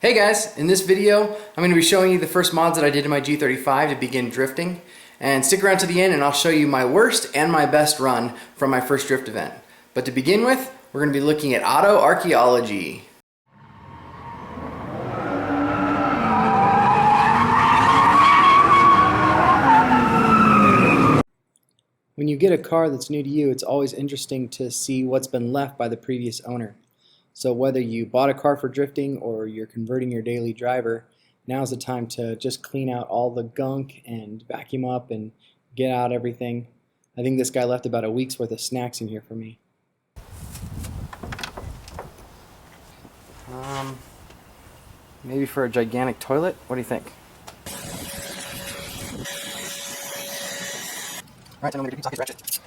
Hey guys, in this video I'm going to be showing you the first mods that I did in my G35 to begin drifting. And stick around to the end and I'll show you my worst and my best run from my first drift event. But to begin with, we're going to be looking at auto archaeology. When you get a car that's new to you, it's always interesting to see what's been left by the previous owner. So whether you bought a car for drifting or you're converting your daily driver, now's the time to just clean out all the gunk and vacuum up and get out everything. I think this guy left about a week's worth of snacks in here for me. Maybe for a gigantic toilet? What do you think? Alright, I'm going to do ratchet.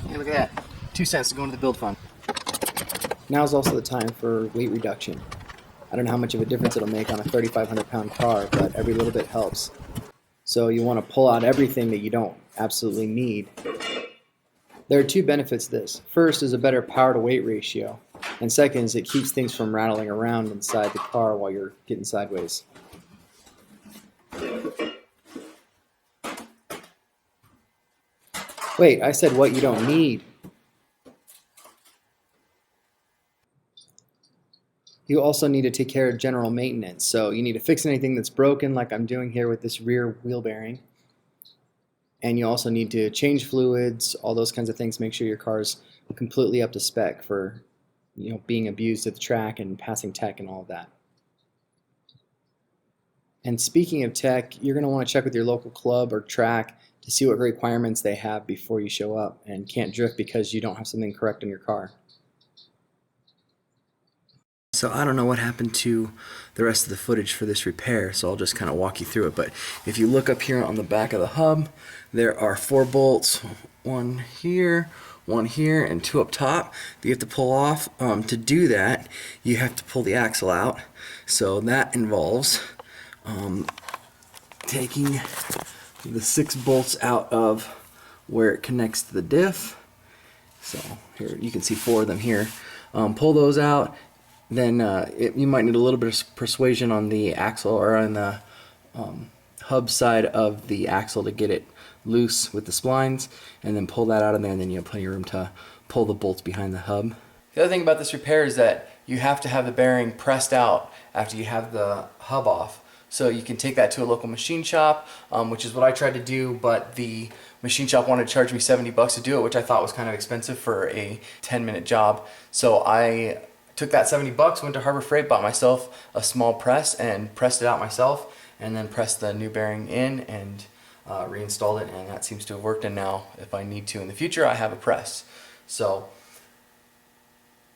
Hey, look at that. 2 cents to go into the build fund. Now's also the time for weight reduction. I don't know how much of a difference it'll make on a 3,500 pound car, but every little bit helps. So you want to pull out everything that you don't absolutely need. There are 2 benefits to this. First is a better power to weight ratio, and second is it keeps things from rattling around inside the car while you're getting sideways. Wait, I said what you don't need. You also need to take care of general maintenance. So you need to fix anything that's broken, like I'm doing here with this rear wheel bearing. And you also need to change fluids, all those kinds of things, make sure your car's completely up to spec for, being abused at the track and passing tech and all of that. And speaking of tech, you're going to want to check with your local club or track to see what requirements they have before you show up and can't drift because you don't have something correct in your car. So I don't know what happened to the rest of the footage for this repair, so I'll just kind of walk you through it. But if you look up here on the back of the hub, there are 4 bolts, one here, and 2 up top that you have to pull off. To do that, you have to pull the axle out. So that involves taking the 6 bolts out of where it connects to the diff. So here you can see 4 of them here. Pull those out. Then you might need a little bit of persuasion on the axle or on the hub side of the axle to get it loose with the splines, and then pull that out of there, and then you have plenty of room to pull the bolts behind the hub. The other thing about this repair is that you have to have the bearing pressed out after you have the hub off. So you can take that to a local machine shop, which is what I tried to do, but the machine shop wanted to charge me $70 to do it, which I thought was kind of expensive for a 10-minute job. So I took that $70, went to Harbor Freight, bought myself a small press and pressed it out myself, and then pressed the new bearing in and reinstalled it, and that seems to have worked. And now if I need to in the future, I have a press. So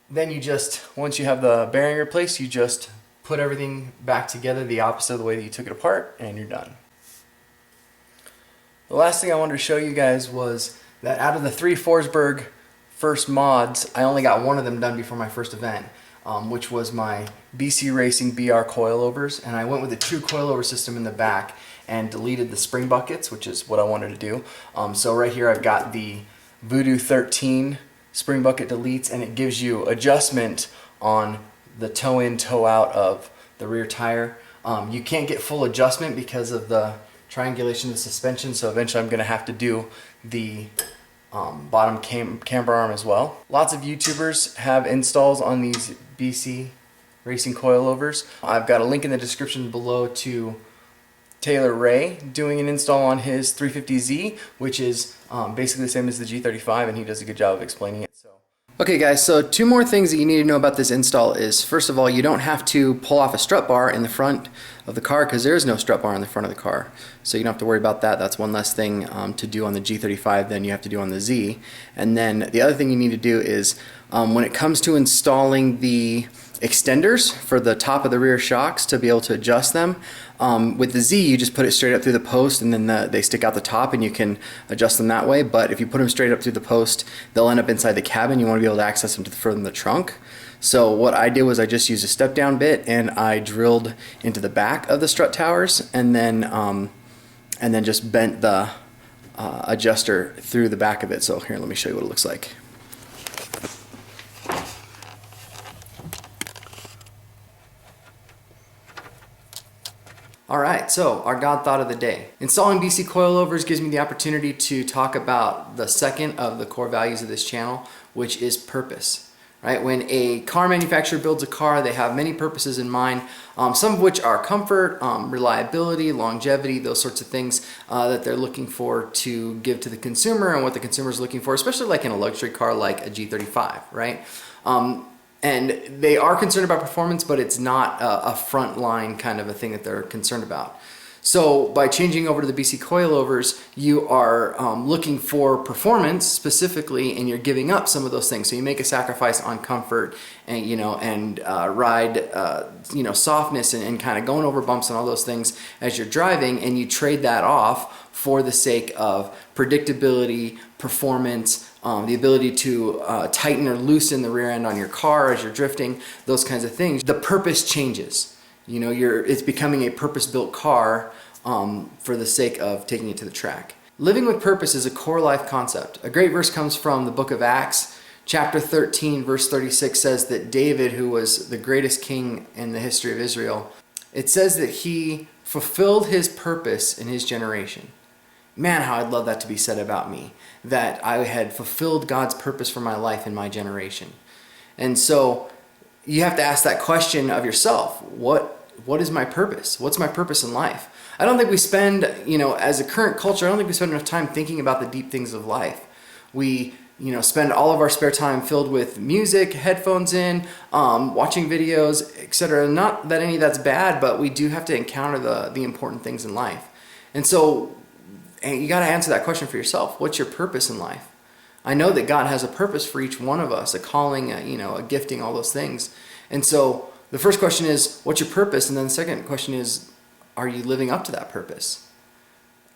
then you just, once you have the bearing replaced, you just put everything back together the opposite of the way that you took it apart, and you're done. The last thing I wanted to show you guys was that out of the 3 Forsberg first mods, I only got 1 of them done before my first event, which was my BC Racing BR coilovers, and I went with a true coilover system in the back and deleted the spring buckets, which is what I wanted to do. So right here I've got the Voodoo 13 spring bucket deletes, and it gives you adjustment on the toe in, toe out of the rear tire. You can't get full adjustment because of the triangulation of the suspension, so eventually I'm going to have to do the bottom camber arm as well. Lots of YouTubers have installs on these BC Racing coilovers. I've got a link in the description below to Taylor Ray doing an install on his 350Z, which is basically the same as the G35, and he does a good job of explaining it. Okay guys, so 2 more things that you need to know about this install is, first of all, you don't have to pull off a strut bar in the front of the car because there is no strut bar in the front of the car. So you don't have to worry about that. That's one less thing to do on the G35 than you have to do on the Z. And then the other thing you need to do is when it comes to installing the extenders for the top of the rear shocks to be able to adjust them, with the Z you just put it straight up through the post, and then they stick out the top and you can adjust them that way. But if you put them straight up through the post, they'll end up inside the cabin. You want to be able to access them further in the trunk. So what I did was I just used a step down bit and I drilled into the back of the strut towers, and then just bent the adjuster through the back of it. So here, let me show you what it looks like. All right, so our God thought of the day. Installing BC coilovers gives me the opportunity to talk about the second of the core values of this channel, which is purpose. Right? When a car manufacturer builds a car, they have many purposes in mind, some of which are comfort, reliability, longevity, those sorts of things that they're looking for to give to the consumer and what the consumer is looking for, especially like in a luxury car like a G35, right? And they are concerned about performance, but it's not a frontline kind of a thing that they're concerned about. So by changing over to the BC coilovers, you are looking for performance specifically, and you're giving up some of those things. So you make a sacrifice on comfort and ride softness and kind of going over bumps and all those things as you're driving, and you trade that off for the sake of predictability, performance, the ability to tighten or loosen the rear end on your car as you're drifting, those kinds of things. The purpose changes. It's becoming a purpose-built car for the sake of taking it to the track. Living with purpose is a core life concept. A great verse comes from the book of Acts. Chapter 13, verse 36 says that David, who was the greatest king in the history of Israel, it says that he fulfilled his purpose in his generation. Man, how I'd love that to be said about me, that I had fulfilled God's purpose for my life in my generation. And so you have to ask that question of yourself. What is my purpose? What's my purpose in life? I don't think we spend, as a current culture, I don't think we spend enough time thinking about the deep things of life. We, spend all of our spare time filled with music, headphones in, watching videos, etc. Not that any of that's bad, but we do have to encounter the important things in life. And so you got to answer that question for yourself. What's your purpose in life? I know that God has a purpose for each one of us, a calling, a gifting, all those things. And so the first question is, what's your purpose? And then the second question is, are you living up to that purpose?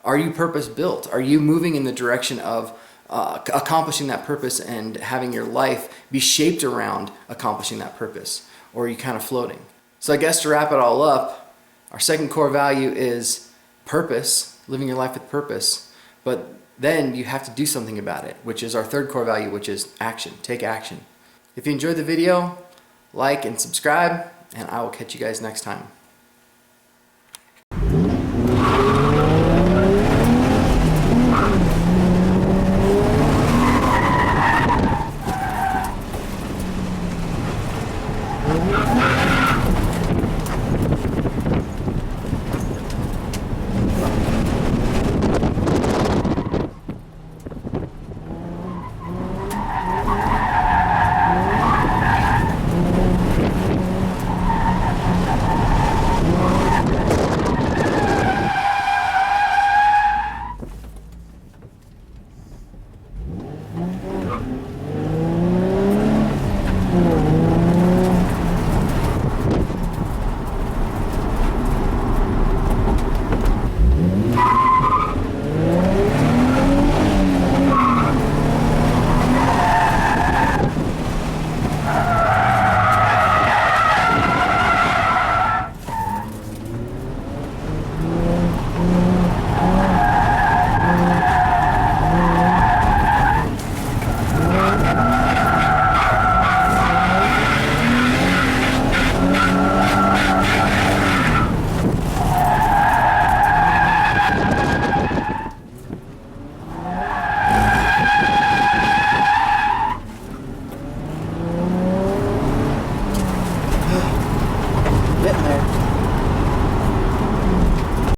Are you purpose built? Are you moving in the direction of accomplishing that purpose and having your life be shaped around accomplishing that purpose? Or are you kind of floating? So I guess to wrap it all up, our second core value is purpose, living your life with purpose. But then you have to do something about it, which is our third core value, which is action. Take action. If you enjoyed the video, like and subscribe, and I will catch you guys next time.